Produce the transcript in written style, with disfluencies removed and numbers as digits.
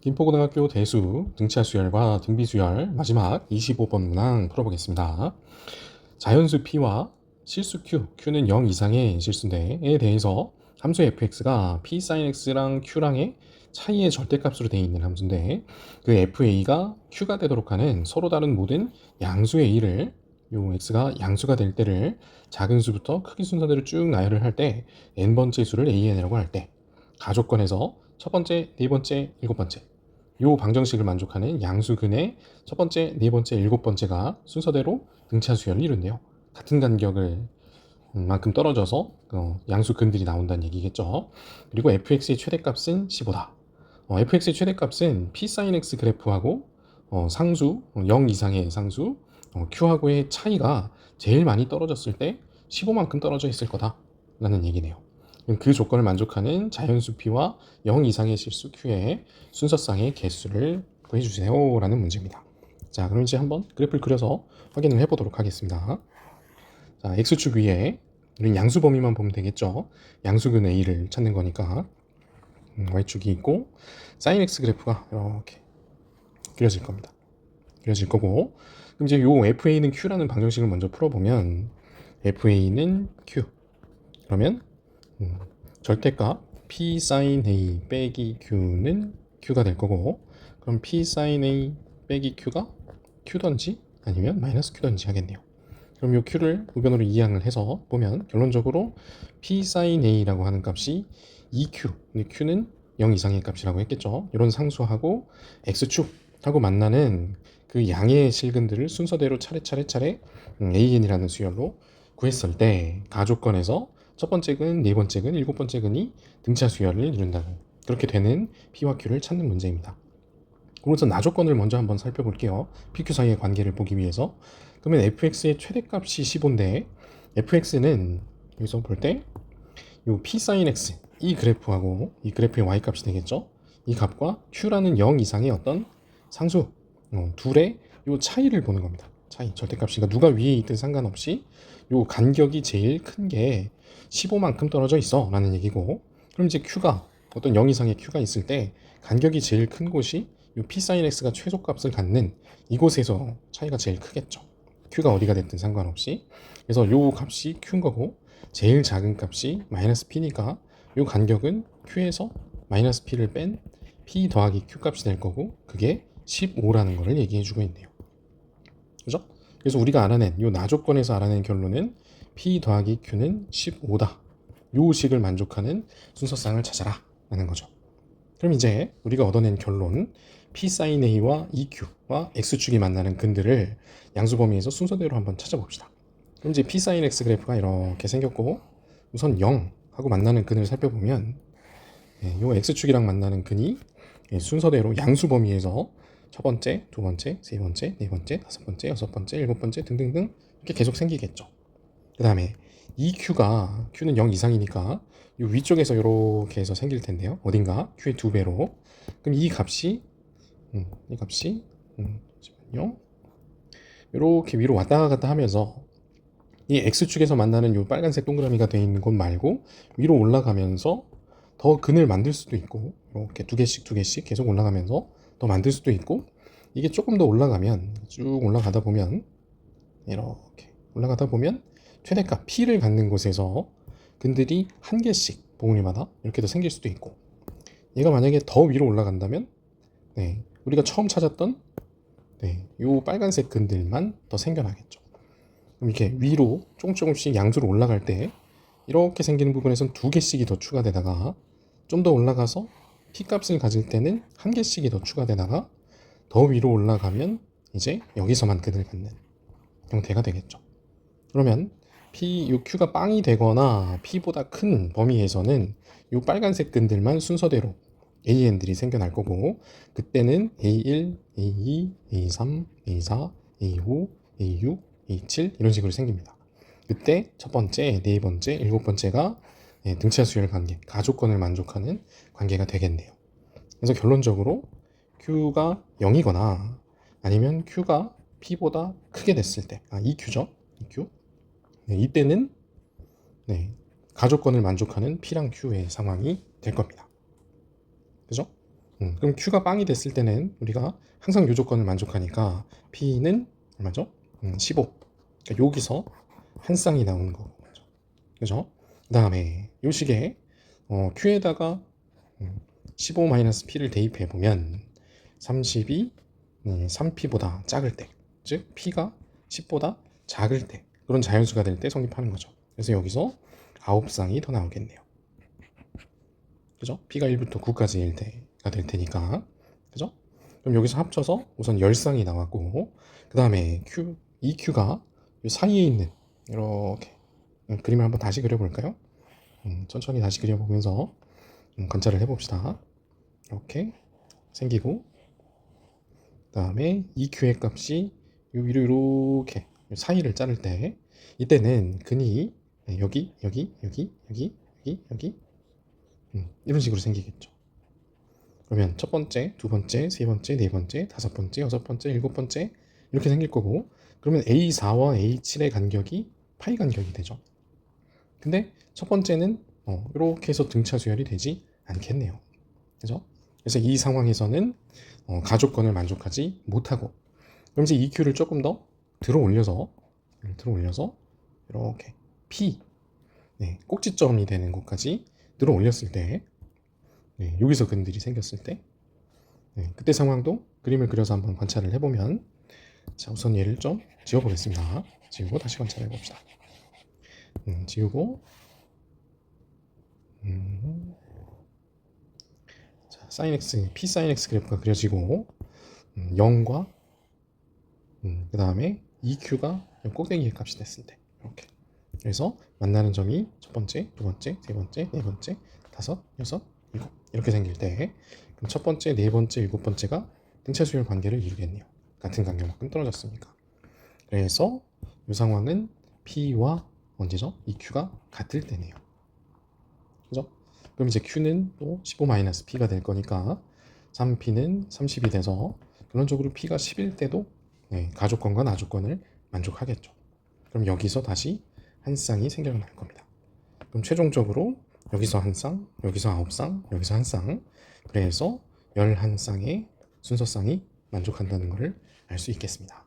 김포고등학교 대수 등차수열과 등비수열 마지막 25번 문항 풀어보겠습니다. 자연수 P와 실수 Q는 0 이상의 실수인데에 대해서 함수 fx가 P sin x랑 Q랑의 차이의 절대값으로 되어 있는 함수인데 그 fa가 Q가 되도록 하는 서로 다른 모든 양수의 a를 요 x가 양수가 될 때를 작은 수부터 크기 순서대로 쭉 나열을 할 때 n번째 수를 an이라고 할 때 가족권에서 첫 번째, 네 번째, 일곱 번째 요 방정식을 만족하는 양수근의 첫 번째, 네 번째, 일곱 번째가 순서대로 등차수열을 이룬대요. 같은 간격을 만큼 떨어져서 양수근들이 나온다는 얘기겠죠. 그리고 fx의 최대값은 15다. fx의 최대값은 p sin x 그래프하고 상수 0 이상의 상수 q하고의 차이가 제일 많이 떨어졌을 때 15만큼 떨어져 있을 거다라는 얘기네요. 그 조건을 만족하는 자연수 P와 0 이상의 실수 Q의 순서상의 개수를 구해주세요 라는 문제입니다. 자, 그럼 이제 한번 그래프를 그려서 확인을 해보도록 하겠습니다. 자, X축 위에 우리는 양수 범위만 보면 되겠죠. 양수근 A를 찾는 거니까 Y축이 있고 sin X 그래프가 이렇게 그려질 겁니다. 그려질 거고, 그럼 이제 요 FA는 Q라는 방정식을 먼저 풀어보면 FA는 Q 그러면 절대값 P sin A 빼기 Q는 Q가 될 거고, 그럼 P sin A 빼기 Q가 Q던지 아니면 마이너스 Q던지 하겠네요. 그럼 이 Q를 우변으로 이항을 해서 보면 결론적으로 P sin A라고 하는 값이 2Q, 근데 Q는 0 이상의 값이라고 했겠죠. 이런 상수하고 X축하고 만나는 그 양의 실근들을 순서대로 차례 AN이라는 수열로 구했을 때 가족권에서 첫 번째 근, 네 번째 근, 일곱 번째 근이 등차 수열을 이룬다는 그렇게 되는 P와 Q를 찾는 문제입니다. 그래서 나조건을 먼저 한번 살펴볼게요. PQ 사이의 관계를 보기 위해서. 그러면 fx의 최대값이 15인데 fx는 여기서 볼 때 이 P sin x 이 그래프하고 이 그래프의 y값이 되겠죠. 이 값과 q라는 0 이상의 어떤 상수 둘의 이 차이를 보는 겁니다. 차이, 절대값이 누가 위에 있든 상관없이 이 간격이 제일 큰 게 15만큼 떨어져 있어 라는 얘기고, 그럼 이제 q가 어떤 0 이상의 q가 있을 때 간격이 제일 큰 곳이 이 P sin x가 최소값을 갖는 이곳에서 차이가 제일 크겠죠. q가 어디가 됐든 상관없이. 그래서 이 값이 q인 거고 제일 작은 값이 마이너스 p니까 이 간격은 q에서 마이너스 p를 뺀 p 더하기 q 값이 될 거고 그게 15라는 것을 얘기해 주고 있네요. 그죠? 그래서 우리가 알아낸 이 나조건에서 알아낸 결론은 p 더하기 q는 15다. 요 식을 만족하는 순서상을 찾아라 라는 거죠. 그럼 이제 우리가 얻어낸 결론 P sin A와 EQ와 X축이 만나는 근들을 양수 범위에서 순서대로 한번 찾아봅시다. 그럼 이제 P sin X 그래프가 이렇게 생겼고 우선 0하고 만나는 근을 살펴보면 이 X축이랑 만나는 근이 순서대로 양수 범위에서 첫 번째, 두 번째, 세 번째, 네 번째, 다섯 번째, 여섯 번째, 일곱 번째 등등등 이렇게 계속 생기겠죠. 그 다음에 Q는 0 이상이니까 이 위쪽에서 이렇게 해서 생길 텐데요. 어딘가 Q의 2배로. 그럼 이 값이 잠시만요. 이렇게 위로 왔다 갔다 하면서 이 X축에서 만나는 이 빨간색 동그라미가 되어 있는 곳 말고 위로 올라가면서 더 근을 만들 수도 있고, 이렇게 두 개씩 계속 올라가면서 더 만들 수도 있고, 이게 조금 더 올라가면 쭉 올라가다 보면 이렇게 올라가다 보면 최대값 P를 갖는 곳에서 근들이 한 개씩 봉우리마다 이렇게 더 생길 수도 있고, 얘가 만약에 더 위로 올라간다면 우리가 처음 찾았던 요 빨간색 근들만 더 생겨나겠죠. 그럼 이렇게 위로 조금씩 양수로 올라갈 때 이렇게 생기는 부분에선 두 개씩이 더 추가되다가 좀 더 올라가서 P값을 가질 때는 한 개씩이 더 추가되다가 더 위로 올라가면 이제 여기서만 근을 갖는 형태가 되겠죠. 그러면 요 Q가 빵이 되거나 P보다 큰 범위에서는 요 빨간색 근들만 순서대로 AN들이 생겨날 거고, 그때는 A1, A2, A3, A4, A5, A6, A7 이런 식으로 생깁니다. 그때 첫 번째, 네 번째, 일곱 번째가 등차 수열 관계, 가족권을 만족하는 관계가 되겠네요. 그래서 결론적으로 Q가 0이거나 아니면 Q가 P보다 크게 됐을 때, EQ죠. EQ. 이때는 가족권을 만족하는 P랑 Q의 상황이 될 겁니다. 그죠? 그럼 Q가 빵이 됐을 때는 우리가 항상 요 조건을 만족하니까 P는 얼마죠? 15. 그러니까 여기서 한 쌍이 나오는 거고. 그죠? 그 다음에 요 식에 Q에다가 15-P를 대입해 보면 30이 3P보다 작을 때, 즉 P가 10보다 작을 때 그런 자연수가 될 때 성립하는 거죠. 그래서 여기서 9쌍이 더 나오겠네요. 그죠? P가 1부터 9까지일 때가 될 테니까. 그죠? 그럼 여기서 합쳐서 우선 10쌍이 나왔고, 그 다음에 EQ가 이 사이에 있는 이렇게 그림을 한번 다시 그려볼까요? 천천히 다시 그려보면서 관찰을 해봅시다. 이렇게 생기고, 그 다음에 EQ의 값이 위로 이렇게 사이를 자를 때, 이때는 근이 여기 이런 식으로 생기겠죠. 그러면 첫 번째, 두 번째, 세 번째, 네 번째, 다섯 번째, 여섯 번째, 일곱 번째 이렇게 생길 거고, 그러면 A4와 A7의 간격이 파이 간격이 되죠. 근데 첫 번째는 이렇게 해서 등차 수열이 되지 않겠네요. 그죠? 그래서 이 상황에서는 가족권을 만족하지 못하고, 그럼 이제 EQ를 조금 더 들어 올려서 이렇게 P 꼭지점이 되는 곳까지 들어 올렸을 때, 여기서 근들이 생겼을 때, 그때 상황도 그림을 그려서 한번 관찰을 해보면, 자, 우선 얘를 좀 지워보겠습니다. 지우고 다시 관찰해 봅시다. 지우고, 자, sin x, p sin x 그래프가 그려지고, 0과 그 다음에 EQ가 꼭대기의 값이 됐을 때, 이렇게. 그래서 만나는 점이 첫 번째, 두 번째, 세 번째, 네 번째, 다섯, 여섯, 일곱 이렇게 생길 때, 그럼 첫 번째, 네 번째, 일곱 번째가 등차 수열 관계를 이루겠네요. 같은 간격만큼 떨어졌으니까. 그래서 이 상황은 P와 언제죠? EQ가 같을 때네요. 그죠? 그럼 이제 Q는 또 15-P가 될 거니까 3P는 30이 돼서 결론적으로 P가 10일 때도 가족권과 나족권을 만족하겠죠. 그럼 여기서 다시 한 쌍이 생겨날 겁니다. 그럼 최종적으로 여기서 한 쌍, 여기서 9쌍, 여기서 한 쌍, 그래서 11쌍의 순서쌍이 만족한다는 것을 알 수 있겠습니다.